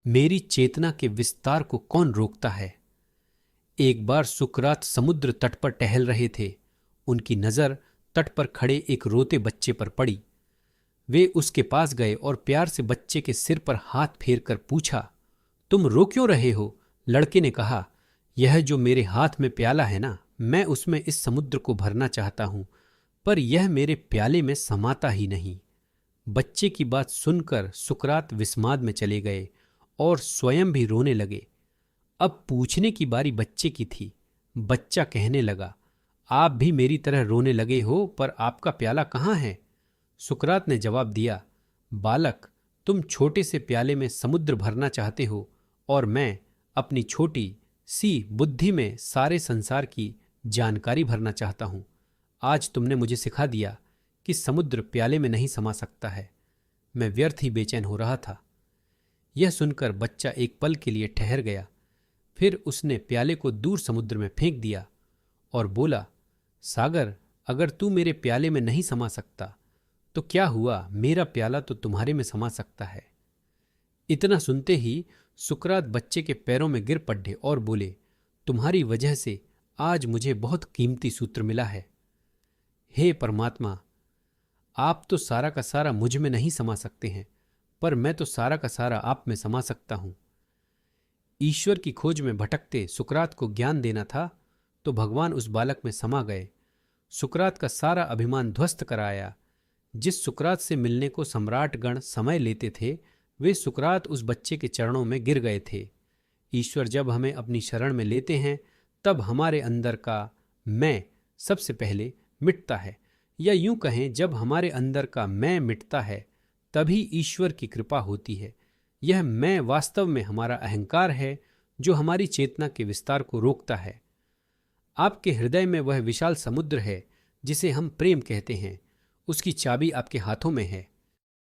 मेरी चेतना के विस्तार को कौन रोकता है? एक बार सुकरात समुद्र तट पर टहल रहे थे। उनकी नजर तट पर खड़े एक रोते बच्चे पर पड़ी। वे उसके पास गए और प्यार से बच्चे के सिर पर हाथ फेर कर पूछा, तुम रो क्यों रहे हो? लड़के ने कहा, यह जो मेरे हाथ में प्याला है ना, मैं उसमें इस समुद्र को भरना चाहता हूं, पर यह मेरे प्याले में समाता ही नहीं। बच्चे की बात सुनकर सुकरात विस्माद में चले गए और स्वयं भी रोने लगे। अब पूछने की बारी बच्चे की थी। बच्चा कहने लगा, आप भी मेरी तरह रोने लगे हो, पर आपका प्याला कहाँ है? सुकरात ने जवाब दिया, बालक, तुम छोटे से प्याले में समुद्र भरना चाहते हो और मैं अपनी छोटी सी बुद्धि में सारे संसार की जानकारी भरना चाहता हूं। आज तुमने मुझे सिखा दिया कि समुद्र प्याले में नहीं समा सकता है। मैं व्यर्थ ही बेचैन हो रहा था। यह सुनकर बच्चा एक पल के लिए ठहर गया। फिर उसने प्याले को दूर समुद्र में फेंक दिया और बोला, सागर, अगर तू मेरे प्याले में नहीं समा सकता तो क्या हुआ, मेरा प्याला तो तुम्हारे में समा सकता है। इतना सुनते ही सुकरात बच्चे के पैरों में गिर पड़े और बोले, तुम्हारी वजह से आज मुझे बहुत कीमती सूत्र मिला है। हे परमात्मा, आप तो सारा का सारा मुझ में नहीं समा सकते हैं, पर मैं तो सारा का सारा आप में समा सकता हूं। ईश्वर की खोज में भटकते सुकरात को ज्ञान देना था, तो भगवान उस बालक में समा गए। सुकरात का सारा अभिमान ध्वस्त कराया। जिस सुकरात से मिलने को सम्राटगण समय लेते थे, वे सुकरात उस बच्चे के चरणों में गिर गए थे। ईश्वर जब हमें अपनी शरण में लेते हैं, तब हमारे अंदर का मैं सबसे पहले मिटता है, या यूं कहें, जब हमारे अंदर का मैं मिटता है तभी ईश्वर की कृपा होती है। यह मैं वास्तव में हमारा अहंकार है, जो हमारी चेतना के विस्तार को रोकता है। आपके हृदय में वह विशाल समुद्र है जिसे हम प्रेम कहते हैं। उसकी चाबी आपके हाथों में है।